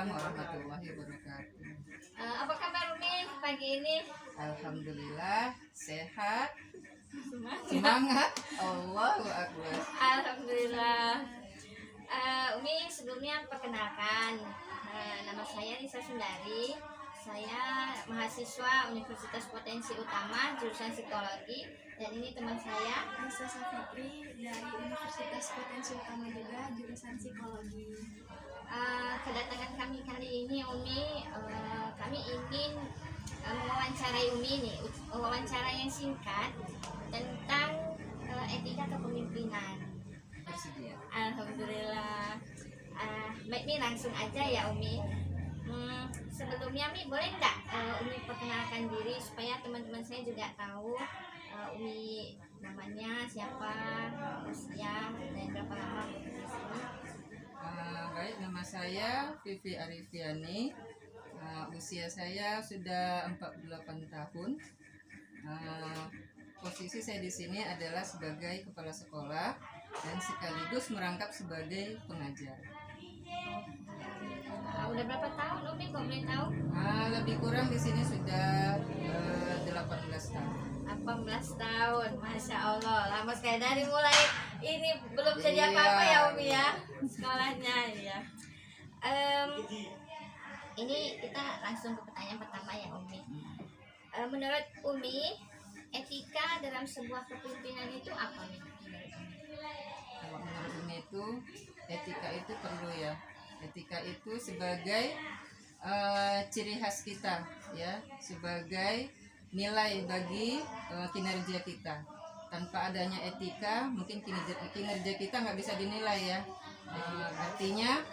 Waalaikumsalam warahmatullahi wabarakatuh. Apa kabar Umi pagi ini? Alhamdulillah sehat, Semangat. semangat. Allahu Akbar. Alhamdulillah. Umi sebelumnya perkenalkan, nama saya Nisa Sundari. Saya mahasiswa Universitas Potensi Utama jurusan Psikologi, dan ini teman saya Nisa Safitri dari Universitas Potensi Utama juga jurusan Psikologi. Kedatangan kami kali ini Umi, kami ingin mewawancarai Umi nih, wawancara yang singkat tentang etika kepemimpinan. Bersedia. Alhamdulillah. Baik nih, langsung aja ya Umi. Sebelumnya Mi, boleh nggak Umi perkenalkan diri supaya teman-teman saya juga tahu Umi namanya siapa, usia, dan berapa lama di sini. Baik, nama saya Vivi Arifiani. Usia saya sudah 48 tahun. Posisi saya di sini adalah sebagai kepala sekolah dan sekaligus merangkap sebagai pengajar. Udah berapa tahun Umi, kok boleh tahu? Lebih kurang di sini sudah 18 tahun. 18 tahun, Masya Allah, lama sekali dari mulai ini belum jadi Iya. apa-apa ya Umi ya, sekolahnya ya. Ini kita langsung ke pertanyaan pertama ya Umi. Menurut Umi, etika dalam sebuah kepemimpinan itu apa nih? Kalau menurut Umi itu etika itu perlu ya. Etika itu sebagai ciri khas kita ya, sebagai nilai bagi kinerja kita. Tanpa adanya etika mungkin kinerja kita nggak bisa dinilai ya. Artinya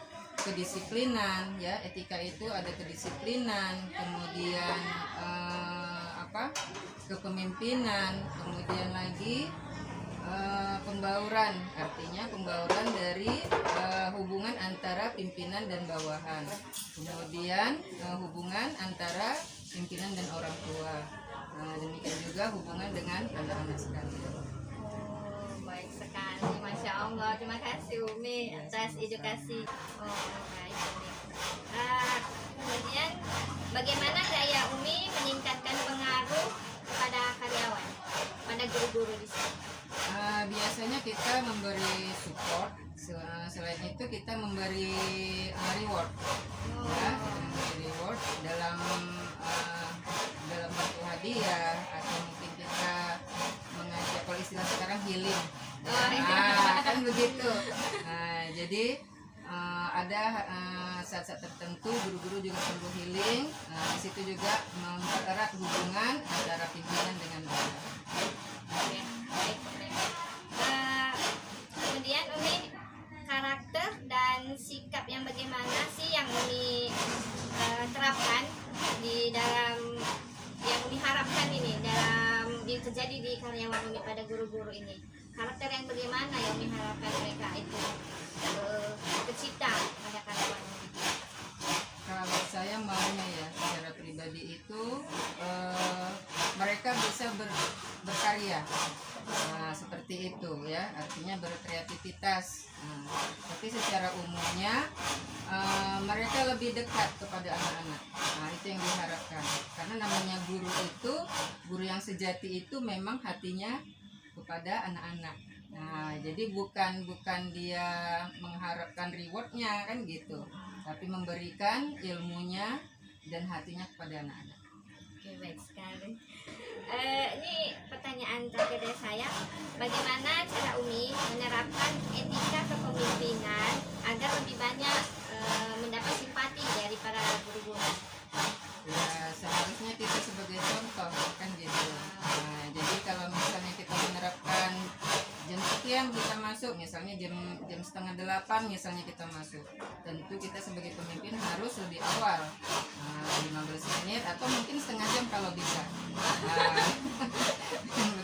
kedisiplinan ya, etika itu ada kedisiplinan, kemudian kepemimpinan, kemudian lagi pembauran, artinya pembauran dari hubungan antara pimpinan dan bawahan, kemudian hubungan antara pimpinan dan orang tua, demikian juga hubungan dengan anak-anak sekalian. Baik sekali, Masya Allah. Terima kasih Umi atas edukasi. Baik Umi. Kemudian bagaimana gaya Umi meningkatkan pengaruh kepada karyawan, pada guru-guru di sini? Biasanya kita memberi support, selain itu kita memberi reward, ya, memberi reward dalam bentuk hadiah, atau mungkin kita mengajak, kalau istilah sekarang healing, kan begitu. Jadi ada saat-saat tertentu guru-guru juga perlu healing. Di situ juga mempererat hubungan antara pimpinan dengan bawahan. Oke, baik Umi. Kemudian Umi, karakter dan sikap yang bagaimana sih yang Umi terapkan di dalam yang Umi harapkan ini dalam terjadi di karyawan Umi pada guru-guru ini? Karakter yang bagaimana yang Umi harapkan mereka itu tercipta pada karyawan Umi? Kalau saya maunya ya secara pribadi itu mereka bisa berkarya, seperti itu ya, artinya berkreativitas. Tapi secara umumnya mereka lebih dekat kepada anak-anak. Itu yang diharapkan, karena namanya guru itu, guru yang sejati itu memang hatinya kepada anak-anak. Jadi bukan dia mengharapkan rewardnya kan gitu, tapi memberikan ilmunya dan hatinya kepada anak-anak. Oke, baik sekali. Ini pertanyaan terakhir dari saya. Bagaimana cara Umi menerapkan etika kepemimpinan agar lebih banyak mendapat simpati dari para guru-guru? Ya, seharusnya kita sebagai contoh kan gitu. Jadi kalau misalnya kita menerapkan jam sekian kita masuk, misalnya jam setengah 8 misalnya kita masuk, tentu kita sebagai pemimpin harus lebih awal, 15 menit atau mungkin setengah jam kalau bisa.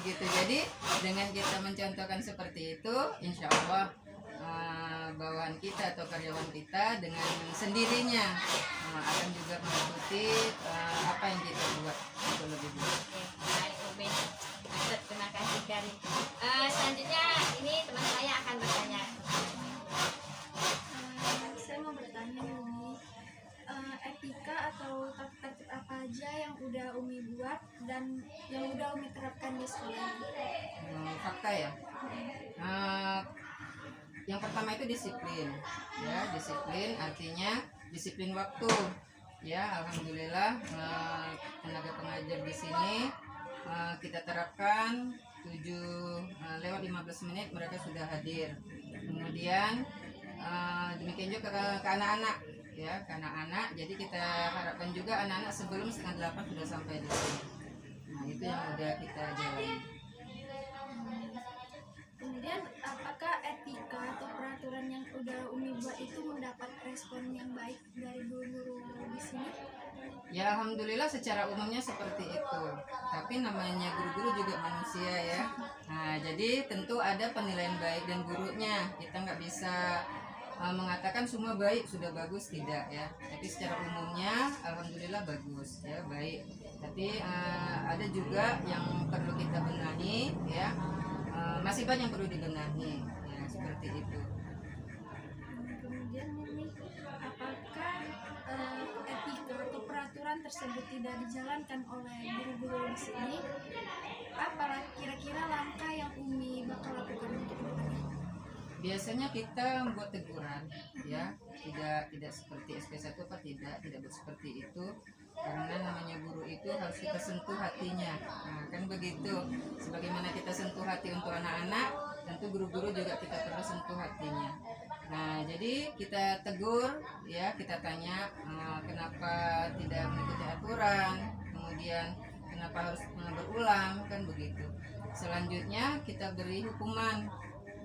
Begitu. Jadi dengan kita mencontohkan seperti itu, insya Allah bawahan kita atau karyawan kita dengan sendirinya akan juga mengikuti apa yang kita buat itu lebih baik. Baik Umi, terima kasih sekali. Selanjutnya ini teman saya akan bertanya. Saya mau bertanya nih, Umi. etika atau tertib apa aja yang udah Umi buat dan yang udah Umi terapkan di sekolah ini? Fakta ya. Yang pertama itu disiplin, ya disiplin artinya disiplin waktu. Ya alhamdulillah tenaga pengajar di sini kita terapkan 7 lewat 15 menit mereka sudah hadir. Kemudian demikian juga ke anak-anak, ya ke anak-anak. Jadi kita harapkan juga anak-anak sebelum 7:30 sudah sampai di sini. Nah itu yang udah kita jalani. Kemudian apakah etika atau peraturan yang udah Umi buat itu mendapat respon yang baik dari guru-guru di sini? Ya alhamdulillah secara umumnya seperti itu. Tapi namanya guru-guru juga manusia ya. Nah jadi tentu ada penilaian baik dan buruknya. Kita nggak bisa mengatakan semua baik sudah bagus, tidak ya. Tapi secara umumnya alhamdulillah bagus ya, baik. Tapi ada juga yang perlu kita benahi ya. Masih banyak yang perlu dibenahi ya, seperti itu. Kemudian Umi, apakah etika atau peraturan tersebut tidak dijalankan oleh guru-guru di sini? Apa kira-kira langkah yang Umi bakal lakukan untuk depannya? Biasanya kita membuat teguran ya, tidak seperti SP1 apa tidak seperti itu. Karena namanya guru itu harus kita sentuh hatinya. Nah, kan begitu. Sebagaimana kita sentuh hati untuk anak-anak, tentu guru-guru juga kita perlu sentuh hatinya. Nah, jadi kita tegur, ya kita tanya kenapa tidak mengikuti aturan, kemudian kenapa harus berulang, kan begitu. Selanjutnya kita beri hukuman.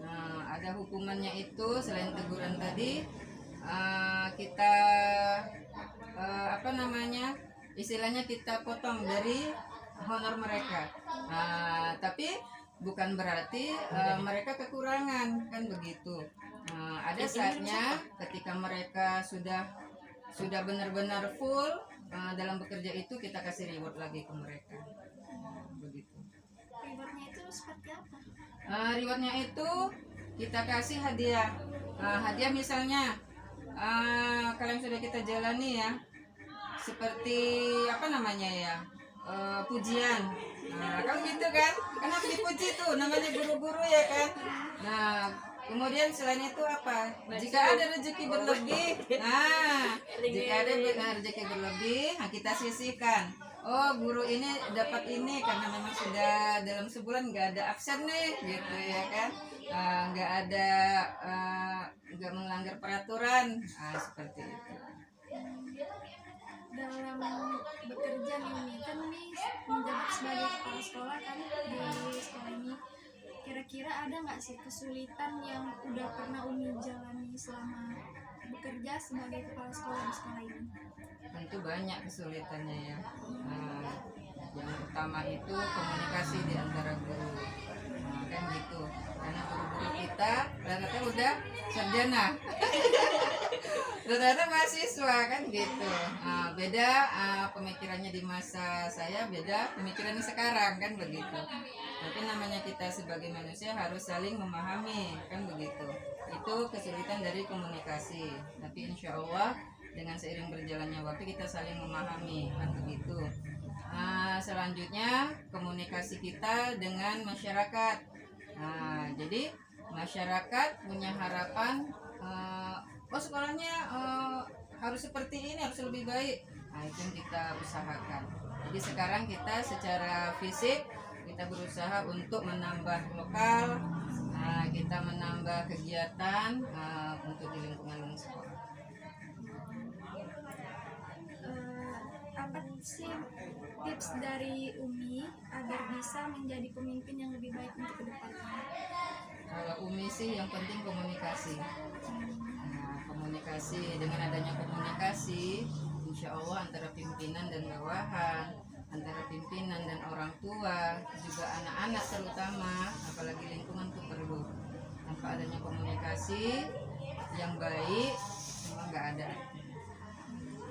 Nah, ada hukumannya itu selain teguran tadi, kita istilahnya kita potong dari honor mereka. Tapi bukan berarti mereka kekurangan, kan begitu. Ada saatnya ketika mereka sudah benar-benar full dalam bekerja itu, kita kasih reward lagi ke mereka. Begitu. Rewardnya itu seperti apa? Rewardnya itu kita kasih hadiah. Hadiah misalnya kalau yang sudah kita jalani ya, seperti pujian. Kan gitu kan, karena dipuji tuh namanya guru-guru ya kan. Nah kemudian selain itu apa, jika ada rezeki berlebih, jika ada rezeki berlebih, kita sisihkan. Oh guru ini dapat ini karena memang sudah dalam sebulan nggak ada absen nih, gitu ya kan. Nggak melanggar peraturan, seperti itu. Dalam bekerja nih kan Umi menjabat sebagai kepala sekolah kan di sekolah ini, kira-kira ada nggak sih kesulitan yang udah pernah Umi jalani selama bekerja sebagai kepala sekolah di sekolah ini? Tentu banyak kesulitannya ya. Yang utama itu komunikasi di antara guru, kan gitu. Karena guru-guru kita rata-rata udah sarjana, rata-rata mahasiswa kan gitu. Beda pemikirannya di masa saya, beda pemikirannya sekarang kan begitu. Tapi namanya kita sebagai manusia harus saling memahami, kan begitu. Itu kesulitan dari komunikasi. Tapi insya Allah dengan seiring berjalannya waktu kita saling memahami, kan begitu. Selanjutnya komunikasi kita dengan masyarakat. Jadi masyarakat punya harapan, sekolahnya harus seperti ini, harus lebih baik. Itu yang kita usahakan. Jadi sekarang kita secara fisik kita berusaha untuk menambah lokal, kita menambah kegiatan untuk di lingkungan sekolah. Apa sih tips dari Umi agar bisa menjadi pemimpin yang lebih baik untuk kedepannya? Kalau Umi sih yang penting komunikasi. Komunikasi, dengan adanya komunikasi, insya Allah antara pimpinan dan bawahan, antara pimpinan dan orang tua, juga anak-anak terutama, apalagi lingkungan itu perlu. Tanpa adanya komunikasi yang baik, semua nggak ada.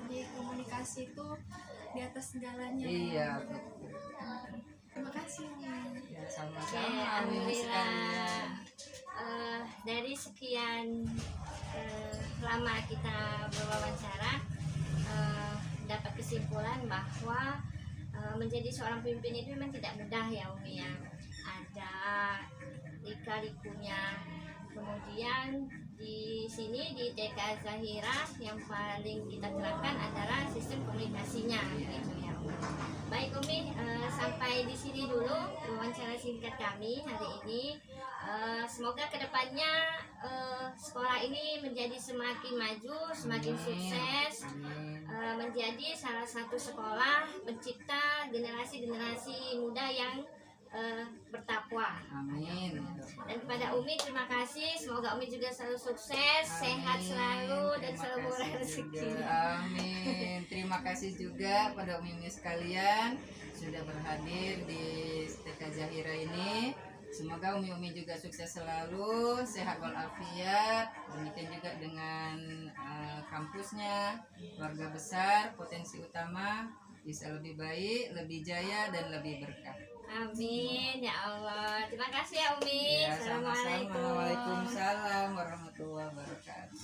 Jadi komunikasi itu di atas segalanya. Iya, Terima kasih Umi. ya, sama-sama. Umi Alhamdulillah. sekalian. Dari sekian lama kita berwawancara, bahwa menjadi seorang pemimpin itu memang tidak mudah ya Umi ya. Ada lika-likunya. Kemudian di sini di TK Zahira yang paling kita terapkan adalah sistem komunikasinya gitu ya Umi. Baik Umi, sampai di sini dulu wawancara singkat kami hari ini. Semoga kedepannya sekolah ini menjadi semakin maju, semakin sukses, menjadi salah satu sekolah pencipta generasi-generasi muda yang bertakwa. Amin. Dan kepada Umi terima kasih, semoga Umi juga selalu sukses, sehat selalu dan selalu murah rezeki. Amin. Terima kasih juga pada Umi-Umi sekalian sudah berhadir di TK Zahira ini. Semoga Umi-Umi juga sukses selalu, sehat walafiat. Demikian juga dengan kampusnya, keluarga besar, potensi utama bisa lebih baik, lebih jaya dan lebih berkah. Amin ya Allah. Terima kasih ya Umi. Ya, sama-sama. Assalamualaikum. Waalaikumsalam warahmatullahi wabarakatuh.